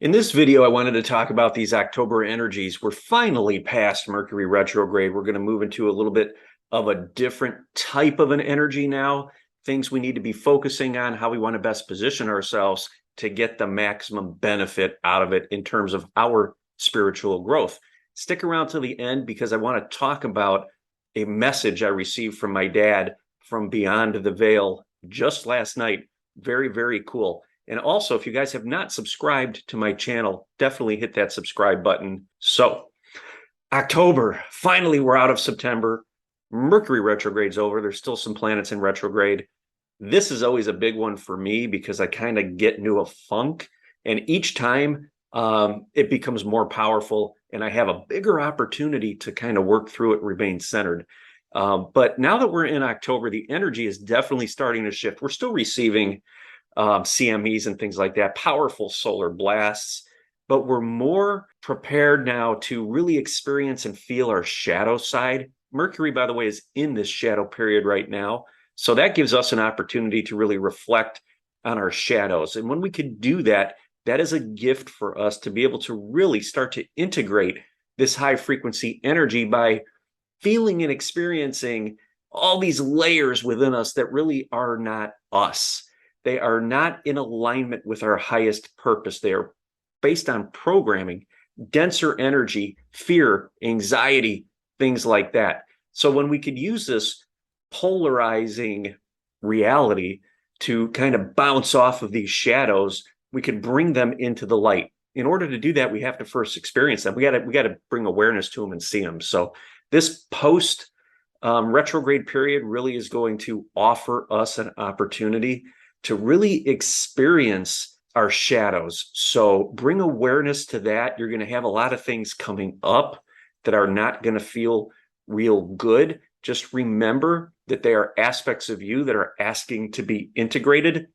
In this video, I wanted to talk about these October energies. We're finally past Mercury retrograde. We're going to move into a little bit of a different type of an energy now. Things we need to be focusing on, how we want to best position ourselves to get the maximum benefit out of it in terms of our spiritual growth. Stick around till the end because I want to talk about a message I received from my dad from beyond the veil just last night. Very, very cool. And also, if you guys have not subscribed to my channel, definitely hit that subscribe button. So, October, finally, we're out of September. Mercury retrograde's over. There's still some planets in retrograde. This is always a big one for me because I kind of get into a funk. And each time it becomes more powerful and I have a bigger opportunity to kind of work through it, remain centered. But now that we're in October, the energy is definitely starting to shift. We're still receiving CMEs and things like that, powerful solar blasts, but we're more prepared now to really experience and feel our shadow side. Mercury, by the way, is in this shadow period right now. So that gives us an opportunity to really reflect on our shadows. And when we can do that, that is a gift for us to be able to really start to integrate this high frequency energy by feeling and experiencing all these layers within us that really are not us. They are not in alignment with our highest purpose. They are based on programming, denser energy, fear, anxiety, things like that. So when we could use this polarizing reality to kind of bounce off of these shadows, we could bring them into the light. In order to do that, we have to first experience them. We got to bring awareness to them and see them. So this post retrograde period really is going to offer us an opportunity to really experience our shadows. So bring awareness to that. You're going to have a lot of things coming up that are not going to feel real good. Just remember that they are aspects of you that are asking to be integrated.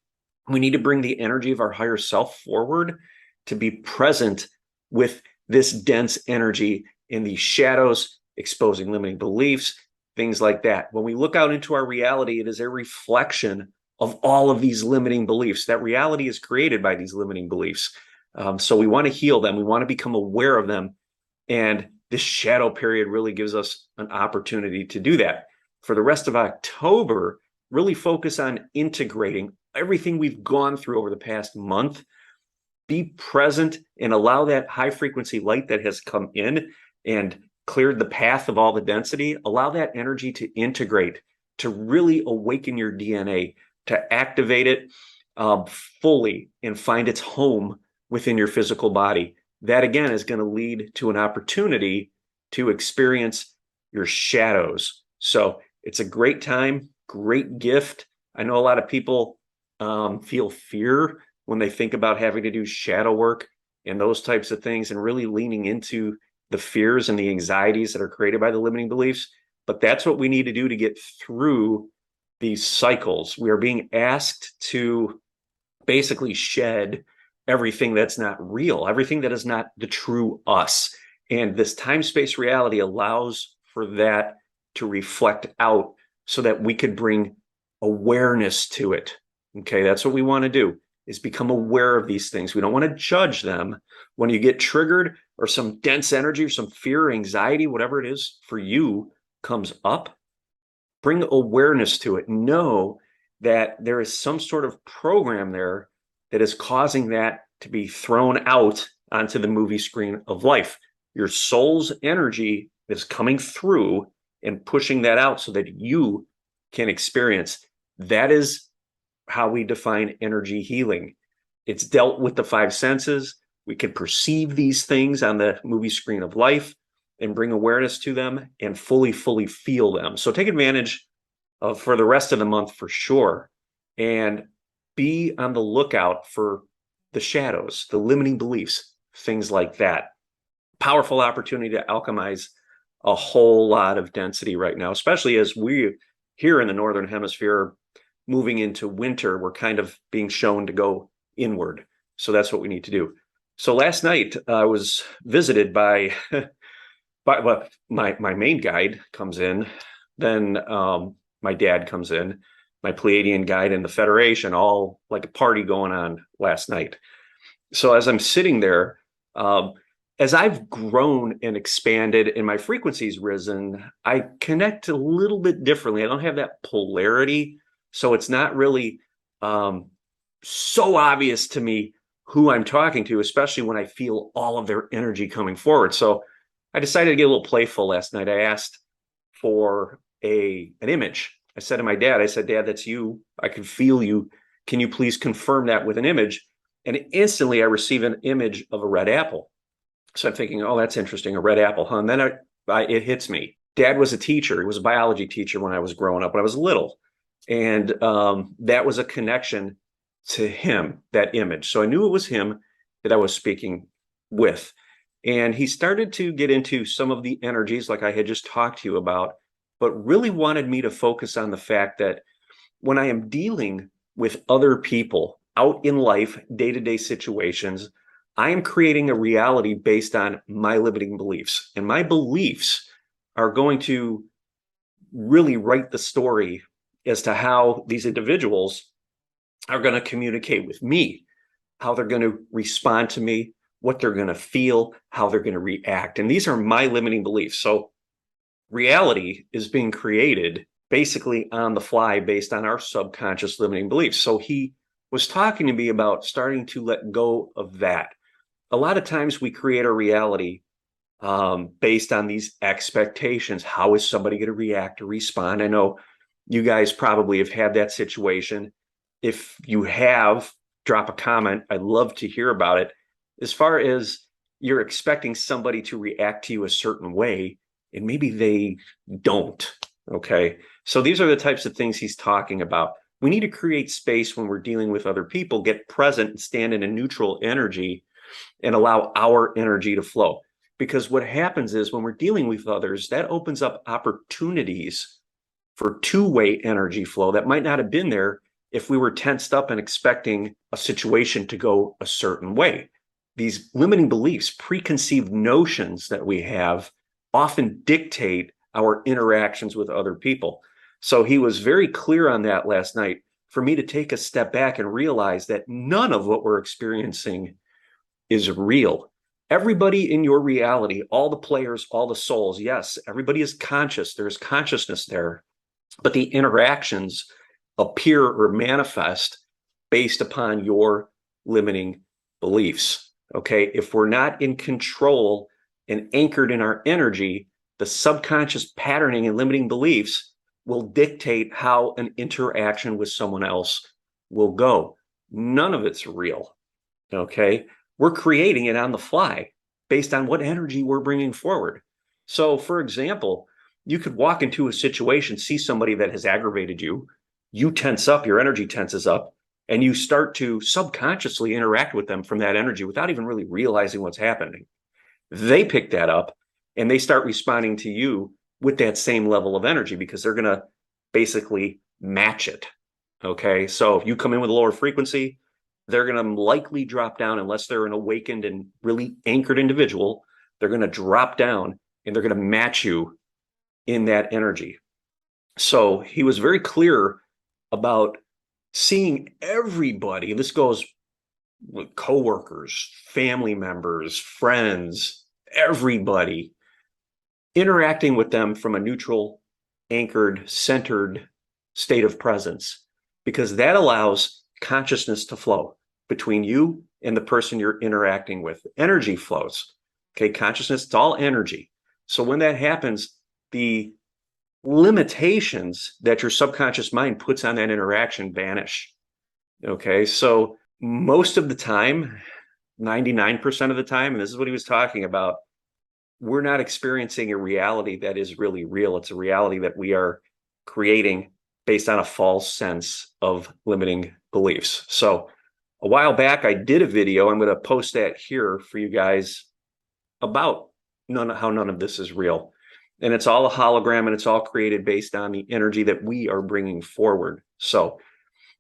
We need to bring the energy of our higher self forward to be present with this dense energy in these shadows, exposing limiting beliefs, things like that. When we look out into our reality, it is a reflection of all of these limiting beliefs. That reality is created by these limiting beliefs. So we want to heal them. We want to become aware of them. And this shadow period really gives us an opportunity to do that. For the rest of October, really focus on integrating everything we've gone through over the past month. Be present and allow that high frequency light that has come in and cleared the path of all the density. Allow that energy to integrate, to really awaken your DNA, to activate it fully and find its home within your physical body. That, again, is going to lead to an opportunity to experience your shadows. So it's a great time, great gift. I know a lot of people feel fear when they think about having to do shadow work and those types of things and really leaning into the fears and the anxieties that are created by the limiting beliefs. But that's what we need to do to get through these cycles. We are being asked to basically shed everything that's not real, everything that is not the true us. And this time-space reality allows for that to reflect out so that we could bring awareness to it. Okay, that's what we want to do, is become aware of these things. We don't want to judge them. When you get triggered or some dense energy or some fear or anxiety, whatever it is for you comes up, bring awareness to it. Know that there is some sort of program there that is causing that to be thrown out onto the movie screen of life. Your soul's energy is coming through and pushing that out so that you can experience. That is how we define energy healing. It's dealt with the five senses. We can perceive these things on the movie screen of life and bring awareness to them and fully feel them. So take advantage of for the rest of the month for sure. And be on the lookout for the shadows, the limiting beliefs, things like that. Powerful opportunity to alchemize a whole lot of density right now, especially as we here in the Northern Hemisphere moving into winter, we're kind of being shown to go inward. So that's what we need to do. So last night I was visited by well, my main guide comes in, then my dad comes in, my Pleiadian guide, and the Federation, all like a party going on last night. So as I'm sitting there, um, as I've grown and expanded and my frequency's risen, I connect a little bit differently. I don't have that polarity. So it's not really um, so obvious to me who I'm talking to, especially when I feel all of their energy coming forward. So I decided to get a little playful last night. I asked for an image. I said to my dad, I said, Dad, that's you. I can feel you. Can you please confirm that with an image? And instantly I receive an image of a red apple. So I'm thinking, oh, that's interesting, a red apple, huh? And then it hits me. Dad was a teacher. He was a biology teacher when I was growing up, when I was little. And that was a connection to him, that image. So I knew it was him that I was speaking with. And he started to get into some of the energies like I had just talked to you about, but really wanted me to focus on the fact that when I am dealing with other people out in life, day-to-day situations, I am creating a reality based on my limiting beliefs. And my beliefs are going to really write the story as to how these individuals are going to communicate with me, how they're going to respond to me, what they're going to feel, how they're going to react. And these are my limiting beliefs. So reality is being created basically on the fly based on our subconscious limiting beliefs. So he was talking to me about starting to let go of that. A lot of times we create a reality based on these expectations. How is somebody going to react or respond? I know you guys probably have had that situation. If you have, drop a comment. I'd love to hear about it. As far as you're expecting somebody to react to you a certain way, and maybe they don't. Okay. So these are the types of things he's talking about. We need to create space when we're dealing with other people, get present and stand in a neutral energy and allow our energy to flow. Because what happens is when we're dealing with others, that opens up opportunities for two-way energy flow that might not have been there if we were tensed up and expecting a situation to go a certain way. These limiting beliefs, preconceived notions that we have often dictate our interactions with other people. So he was very clear on that last night for me to take a step back and realize that none of what we're experiencing is real. Everybody in your reality, all the players, all the souls, yes, everybody is conscious. There's consciousness there, but the interactions appear or manifest based upon your limiting beliefs. Okay. If we're not in control and anchored in our energy, the subconscious patterning and limiting beliefs will dictate how an interaction with someone else will go. None of it's real. Okay. We're creating it on the fly based on what energy we're bringing forward. So, for example, you could walk into a situation, see somebody that has aggravated you, you tense up, your energy tenses up, and you start to subconsciously interact with them from that energy without even really realizing what's happening. They pick that up and they start responding to you with that same level of energy because they're going to basically match it. Okay. So if you come in with a lower frequency, they're going to likely drop down unless they're an awakened and really anchored individual. They're going to drop down and they're going to match you in that energy. So he was very clear about seeing everybody. This goes with coworkers, family members, friends, everybody, interacting with them from a neutral, anchored, centered state of presence, because that allows consciousness to flow between you and the person you're interacting with. Energy flows. Okay, consciousness, it's all energy. So when that happens, the limitations that your subconscious mind puts on that interaction vanish. Okay, so most of the time, 99% of the time, and this is what he was talking about, we're not experiencing a reality that is really real. It's a reality that we are creating based on a false sense of limiting beliefs. So a while back, I did a video. I'm going to post that here for you guys about how none of this is real. And it's all a hologram and it's all created based on the energy that we are bringing forward. So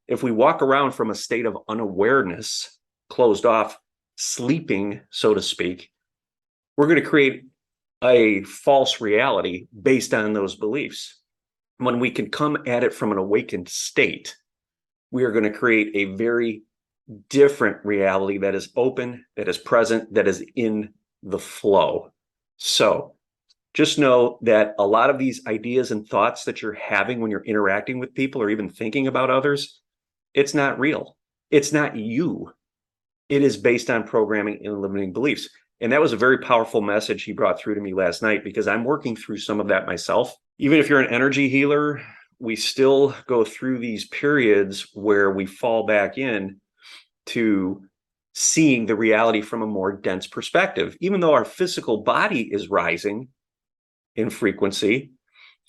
if we walk around from a state of unawareness, closed off, sleeping, so to speak, we're going to create a false reality based on those beliefs. When we can come at it from an awakened state, we are going to create a very different reality that is open, that is present, that is in the flow. So just know that a lot of these ideas and thoughts that you're having when you're interacting with people or even thinking about others, it's not real. It's not you. It is based on programming and limiting beliefs. And that was a very powerful message he brought through to me last night, because I'm working through some of that myself. Even if you're an energy healer, we still go through these periods where we fall back in to seeing the reality from a more dense perspective. Even though our physical body is rising in frequency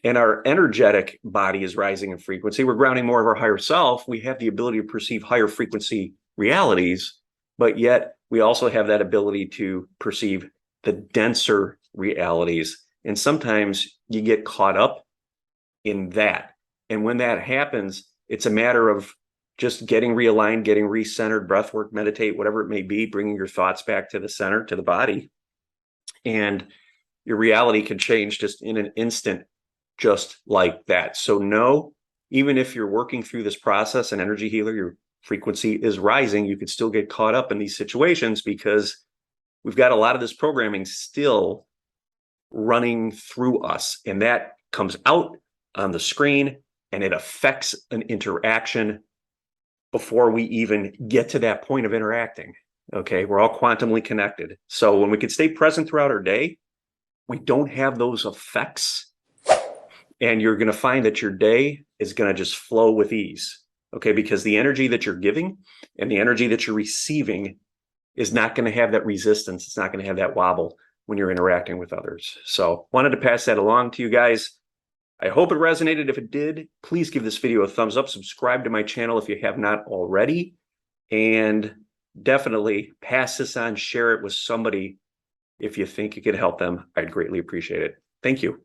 and our energetic body is rising in frequency, we're grounding more of our higher self. We have the ability to perceive higher frequency realities, but yet we also have that ability to perceive the denser realities. And sometimes you get caught up in that. And when that happens, it's a matter of just getting realigned, getting recentered, breath work, meditate, whatever it may be, bringing your thoughts back to the center, to the body. And your reality can change just in an instant, just like that. So no, even if you're working through this process, an energy healer, your frequency is rising, you could still get caught up in these situations because we've got a lot of this programming still running through us. And that comes out on the screen and it affects an interaction before we even get to that point of interacting. Okay, we're all quantumly connected. So when we can stay present throughout our day, we don't have those effects. And you're going to find that your day is going to just flow with ease. Okay, because the energy that you're giving and the energy that you're receiving is not going to have that resistance. It's not going to have that wobble when you're interacting with others. So wanted to pass that along to you guys. I hope it resonated. If it did, please give this video a thumbs up. Subscribe to my channel if you have not already. And definitely pass this on, share it with somebody if you think it could help them. I'd greatly appreciate it. Thank you.